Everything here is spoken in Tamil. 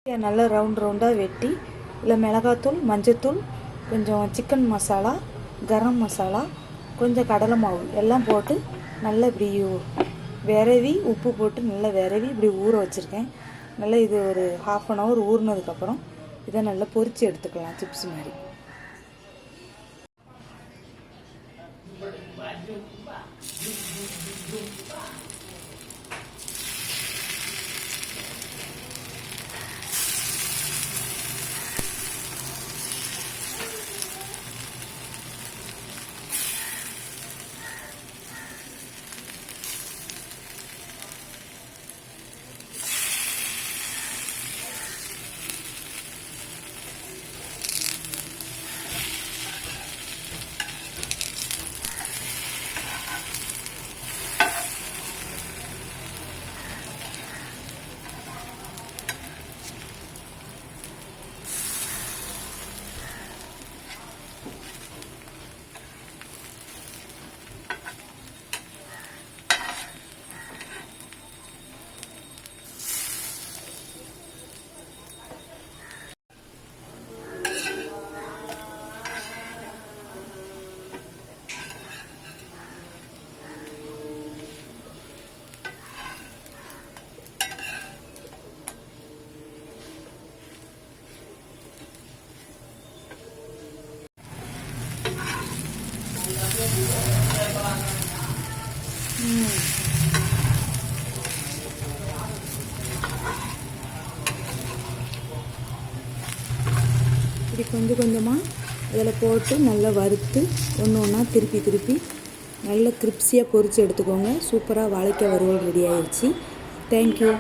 நல்லா ரவுண்டாக வெட்டி இதில் மிளகாத்தூள், மஞ்சத்தூள், கொஞ்சம் சிக்கன் மசாலா, கரம் மசாலா, கொஞ்சம் கடலை மாவு எல்லாம் போட்டு நல்லா இப்படி விரவி உப்பு போட்டு நல்லா விரவி இப்படி ஊற வச்சுருக்கேன். நல்லா இது ஒரு 1/2 அன் ஹவர் ஊறினதுக்கப்புறம் இதை நல்லா பொரித்து எடுத்துக்கலாம் சிப்ஸ் மாதிரி. இப்படி கொஞ்சம் கொஞ்சமாக அதில் போட்டு நல்லா வறுத்து ஒன்று ஒன்றா திருப்பி நல்லா கிரிப்ஸியாக பொரித்து எடுத்துக்கோங்க. சூப்பராக வாழைக்காய் வறுவல் ரெடி ஆயிடுச்சு. தேங்க்யூ.